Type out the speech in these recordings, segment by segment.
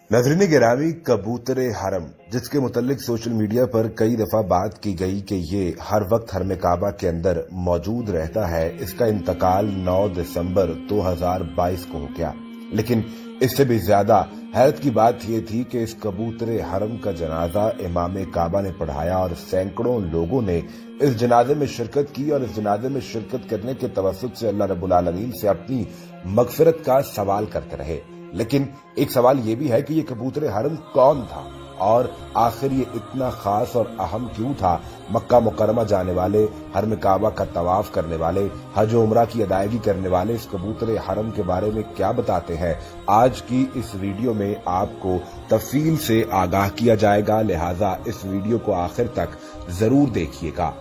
नाज़रीन गिरामी, कबूतर हरम, जिसके मुतल्लिक सोशल मीडिया पर कई दफा बात की गई कि ये हर वक्त हरम काबा के अंदर मौजूद रहता है, इसका इंतकाल 9 दिसंबर 2022 को हो गया। लेकिन इससे भी ज्यादा हैरत की बात यह थी कि इस कबूतर हरम का जनाजा इमाम काबा ने पढ़ाया और सैकड़ों लोगों ने इस जनाजे में शिरकत की और इस जनाजे में शिरकत करने के तवस्सुत से अल्लाह रब्बुल आलमीन से अपनी मगफिरत का सवाल करते रहे। लेकिन एक सवाल ये भी है कि ये कबूतर हरम कौन था और आखिर ये इतना खास और अहम क्यों था। मक्का मुकरमा जाने वाले, हरम काबा का तवाफ करने वाले, हज उमरा की अदायगी करने वाले इस कबूतर हरम के बारे में क्या बताते हैं, आज की इस वीडियो में आपको तफसील से आगाह किया जाएगा। लिहाजा इस वीडियो को आखिर तक जरूर देखिएगा।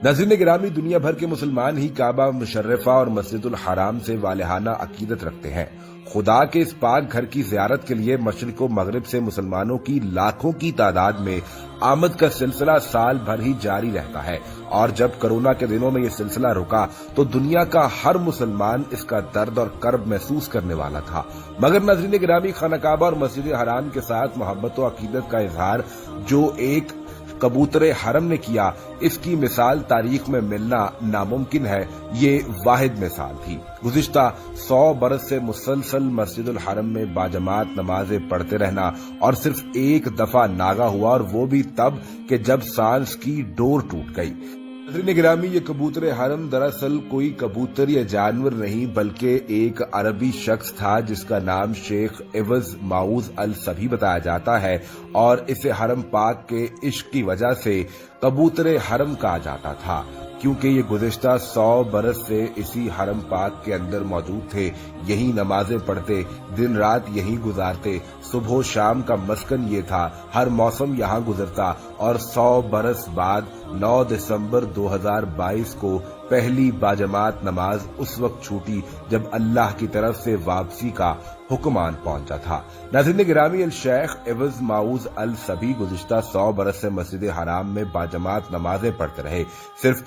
नाज़रीन गिरामी, दुनिया भर के मुसलमान ही काबा मुशर्रफा और मस्जिदुल हराम से वालिहाना अकीदत रखते हैं। खुदा के इस पाक घर की ज़ियारत के लिए मशरिक़ व मगरिब से मुसलमानों की लाखों की तादाद में आमद का सिलसिला साल भर ही जारी रहता है और जब कोरोना के दिनों में ये सिलसिला रुका तो दुनिया का हर मुसलमान इसका दर्द और कर्ब महसूस करने वाला था। मगर नाज़रीन गिरामी, खाना काबा और मस्जिद हराम के साथ मोहब्बत व अकीदत का इजहार जो एक कबूतर हरम ने किया, इसकी मिसाल तारीख में मिलना नामुमकिन है। ये वाहिद मिसाल थी। गुज़िश्ता 100 बरस से मुसलसल मस्जिदुल हरम में बाजमात नमाजें पढ़ते रहना और सिर्फ एक दफा नागा हुआ, और वो भी तब कि जब सांस की डोर टूट गई। नाज़रीन गिरामी, ये कबूतर हरम दरअसल कोई कबूतर या जानवर नहीं बल्कि एक अरबी शख्स था जिसका नाम शेख एवज माउज अल सभी बताया जाता है और इसे हरम पाक के इश्क की वजह से कबूतर हरम कहा जाता था, क्योंकि ये गुज़िश्ता 100 बरस से इसी हरम पाक के अंदर मौजूद थे। यही नमाजें पढ़ते, दिन रात यही गुजारते, सुबह शाम का मस्कन ये था, हर मौसम यहाँ गुजरता। और 100 बरस बाद 9 दिसंबर 2022 को पहली बाजमात नमाज उस वक्त छूटी जब अल्लाह की तरफ से वापसी का हुक्मान पहुंचा था। नाज़रीन गिरामी, अल शेख एवज माउज अल सभी गुज़िश्ता 100 बरस से मस्जिद हराम में बाजमात नमाजें पढ़ते रहे। सिर्फ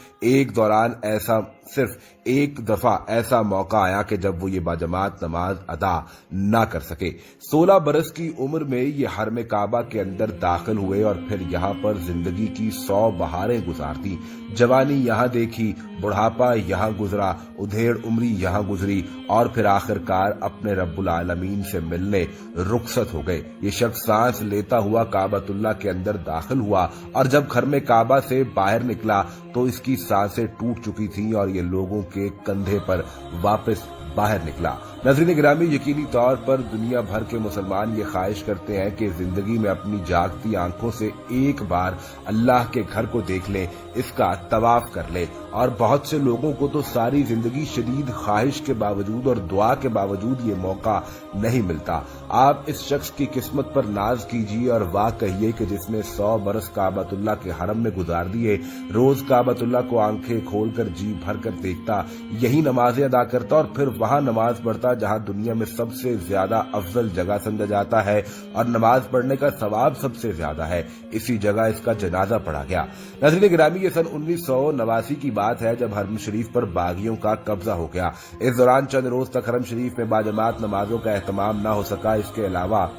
एक दफा ऐसा मौका आया कि जब वो ये बाजमात नमाज अदा ना कर सके। 16 बरस की उम्र में ये हरम काबा के अंदर दाखिल हुए और फिर यहाँ पर जिंदगी की 100 बहारें गुजारती। जवानी यहाँ देखी, बुढ़ापा यहाँ गुजरा, उधेड़ उम्री यहाँ गुजरी और फिर आखिरकार अपने रब्बुल आलमीन से मिलने रुखसत हो गए। ये शख्स सांस लेता हुआ काबतुल्लाह के अंदर दाखिल हुआ और जब हरम काबा से बाहर निकला तो इसकी सांसें टूट चुकी थी और ये लोगों के कंधे पर वापस बाहर निकला। नाज़रीन गिरामी, यकीनी तौर पर दुनिया भर के मुसलमान ये ख्वाहिश करते हैं कि जिंदगी में अपनी जागती आंखों से एक बार अल्लाह के घर को देख लें, इसका तवाफ कर लें। और बहुत से लोगों को तो सारी जिंदगी शदीद ख्वाहिश के बावजूद और दुआ के बावजूद ये मौका नहीं मिलता। आप इस शख्स की किस्मत पर नाज कीजिए और वाह कहिए कि जिसने 100 बरस काबतुल्लाह के हरम में गुजार दिए, रोज काबतुल्लाह को आंखें खोलकर जी भर कर देखता, यही नमाजें अदा करता और फिर वहां नमाज पढ़ता जहां दुनिया में सबसे ज्यादा अफजल जगह समझा जाता है और नमाज पढ़ने का सवाब सबसे ज्यादा है। इसी जगह इसका जनाजा पढ़ा गया। नाज़रीन गिरामी, ये सन 1989 की बात है जब हरम शरीफ पर बागियों का कब्जा हो गया। इस दौरान चंद रोज तक हरम शरीफ में बाजमात नमाजों का एहतमाम न हो सका। इसके अलावा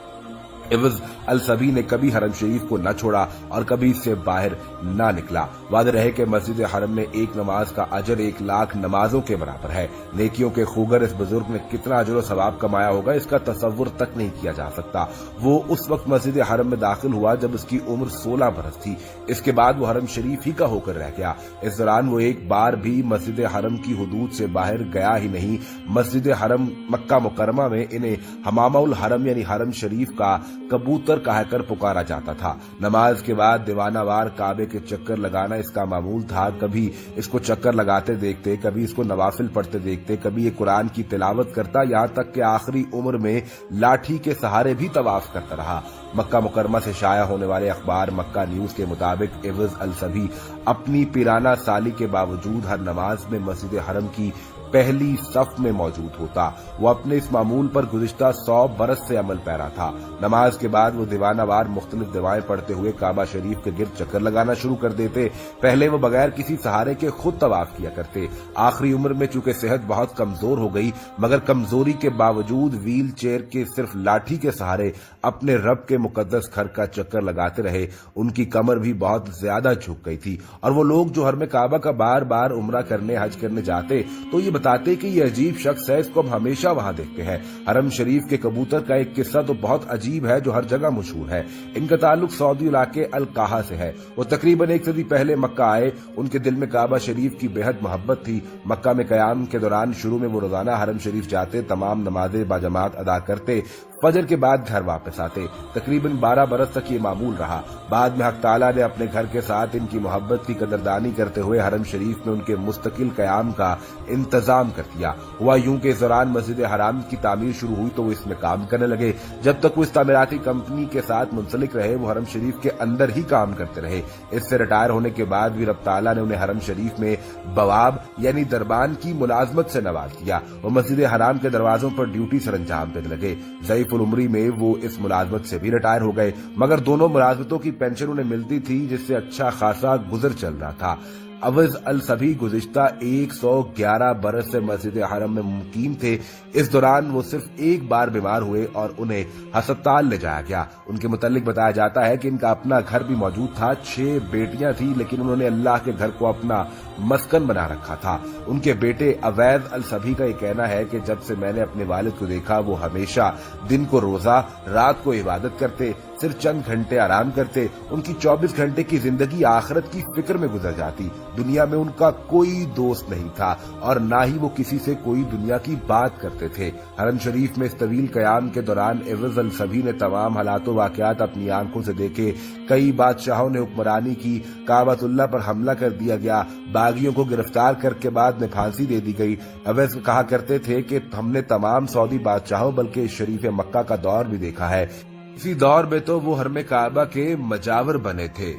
एवज अल सभी ने कभी हरम शरीफ को न छोड़ा और कभी इससे बाहर न निकला। वादे रहे कि मस्जिद हरम में एक नमाज का अजर 1 लाख नमाजों के बराबर है। नेकियों के खूगर इस बुजुर्ग ने कितना अजर और सवाब कमाया होगा, इसका तसव्वुर तक नहीं किया जा सकता। वो उस वक्त मस्जिद हरम में दाखिल हुआ जब उसकी उम्र 16 बरस थी। इसके बाद वो हरम शरीफ ही का होकर रह गया। इस दौरान वो एक बार भी मस्जिद हरम की हुदूद से बाहर गया ही नहीं। मस्जिद हरम मक्का मुकरमा में इन्हें हमामाउल हरम यानी हरम शरीफ का कबूतर कहकर पुकारा जाता था। नमाज के बाद दीवानावार काबे के चक्कर लगाना इसका मामूल था। कभी इसको चक्कर लगाते देखते, कभी इसको नवाफिल पढ़ते देखते, कभी ये कुरान की तिलावत करता, यहाँ तक कि आखिरी उम्र में लाठी के सहारे भी तवाफ करता रहा। मक्का मुकरमा से शाया होने वाले अखबार मक्का न्यूज के मुताबिक एवज अल सभी अपनी पिराना साली के बावजूद हर नमाज में मस्जिद हरम की पहली सफ में मौजूद होता। वो अपने इस मामूल पर गुज़िश्ता 100 बरस से अमल पैरा था। नमाज के बाद वो दीवानावार मुख्तलिफ दुआएं पढ़ते हुए काबा शरीफ के गिर्द चक्कर लगाना शुरू कर देते। पहले वो बगैर किसी सहारे के खुद तवाफ किया करते। आखिरी उम्र में चूंकि सेहत बहुत कमजोर हो गई, मगर कमजोरी के बावजूद व्हील चेयर के सिर्फ लाठी के सहारे अपने रब के मुकद्दस घर का चक्कर लगाते रहे। उनकी कमर भी बहुत ज्यादा झुक गई थी। और वो लोग जो हरम काबा का बार बार उम्रा करने, हज करने जाते तो ये बताते कि ये अजीब शख्स है, इसको हम हमेशा वहां देखते हैं। हरम शरीफ के कबूतर का एक किस्सा तो बहुत अजीब है जो हर जगह मशहूर है। इनका ताल्लुक सऊदी इलाके अल काहा से है। वो तकरीबन 1 सदी पहले मक्का आए। उनके दिल में काबा शरीफ की बेहद मोहब्बत थी। मक्का में कयाम के दौरान शुरू में वो रोजाना हरम शरीफ जाते, तमाम नमाजें बाजमात अदा करते, फजर के बाद घर वापस आते। तकरीबन 12 बरस तक ये मामूल रहा। बाद में हक ताला ने अपने घर के साथ इनकी मोहब्बत की कदरदानी करते हुए हरम शरीफ में उनके मुस्तकिल कयाम का इंतजाम कर दिया। हुआ यूं कि इस दौरान मस्जिद हराम की तामीर शुरू हुई तो वो इसमें काम करने लगे। जब तक वो इस तामीराती कंपनी के साथ मुंसलिक रहे, वो हरम शरीफ के अंदर ही काम करते रहे। इससे रिटायर होने के बाद भी रब ताला ने उन्हें हरम शरीफ में बवाब यानी दरबान की मुलाजमत से नवाज दिया। वो मस्जिद हराम के दरवाजों पर ड्यूटी सर अंजाम देने लगे। ज़ईफ़ुल उम्री में वो इस मुलाजमत से भी रिटायर हो गए, मगर दोनों मुलाजमतों की पेंशन उन्हें मिलती थी, जिससे अच्छा खासा गुजर चल रहा था। अवज़ अल सभी गुज़िश्ता 111 बरस से मस्जिद हरम में मुकीम थे। इस दौरान वो सिर्फ एक बार बीमार हुए और उन्हें अस्पताल ले जाया गया। उनके मुतालिक बताया जाता है कि इनका अपना घर भी मौजूद था। 6 बेटियां थी, लेकिन उन्होंने अल्लाह के घर को अपना मस्कन बना रखा था। उनके बेटे अवैद अल सभी का ये कहना है कि जब से मैंने अपने वालिद को देखा, वो हमेशा दिन को रोजा, रात को इबादत करते, सिर्फ चंद घंटे आराम करते। उनकी 24 घंटे की जिंदगी आखिरत की फिक्र में गुजर जाती। दुनिया में उनका कोई दोस्त नहीं था और ना ही वो किसी से कोई दुनिया की बात करते थे। हरम शरीफ में इस तवील कयाम के दौरान एवज़ अल सभी ने तमाम हालातों वाक़यात अपनी आंखों से देखे। कई बादशाहों ने हुक्मरानी की, काबतुल्लाह पर हमला कर दिया गया, बागियों को गिरफ्तार करके बाद में फांसी दे दी गई। अवैस कहा करते थे कि हमने तमाम सऊदी बादशाहों बल्कि शरीफ मक्का का दौर भी देखा है। इसी दौर में तो वो हरम काबा के मजावर बने थे।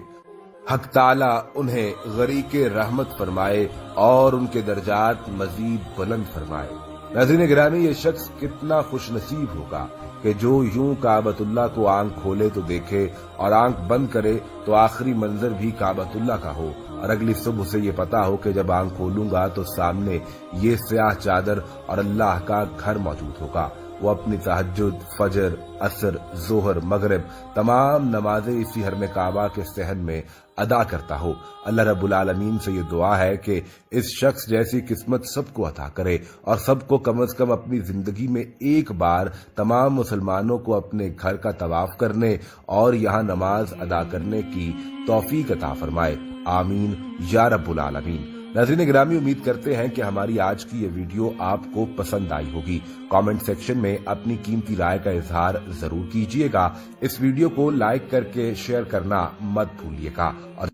हक ताला उन्हें गरीके रहमत फरमाए और उनके दर्जात मजीद बुलंद फरमाए। नाज़रीन गिरामी, ये शख्स कितना खुशनसीब होगा कि जो यूं काबतुल्लाह को आंख खोले तो देखे और आंख बंद करे तो आखिरी मंजर भी काबतुल्लाह का हो, और अगली सुबह से ये पता हो कि जब आंख खोलूंगा तो सामने ये स्याह चादर और अल्लाह का घर मौजूद होगा। वो अपनी तहज्जुद, फजर, असर, जोहर, मगरिब तमाम नमाजें इसी हरम काबा के सहन में अदा करता हो। अल्लाह रब्बुल आलमीन से ये दुआ है कि इस शख्स जैसी किस्मत सबको अता करे और सबको कम से कम अपनी जिंदगी में एक बार तमाम मुसलमानों को अपने घर का तवाफ करने और यहाँ नमाज अदा करने की तौफीक अता फरमाए। आमीन या रब्बुल आलमीन। नाज़रीन गिरामी, उम्मीद करते हैं कि हमारी आज की ये वीडियो आपको पसंद आई होगी। कमेंट सेक्शन में अपनी कीमती राय का इजहार जरूर कीजिएगा। इस वीडियो को लाइक करके शेयर करना मत भूलिएगा और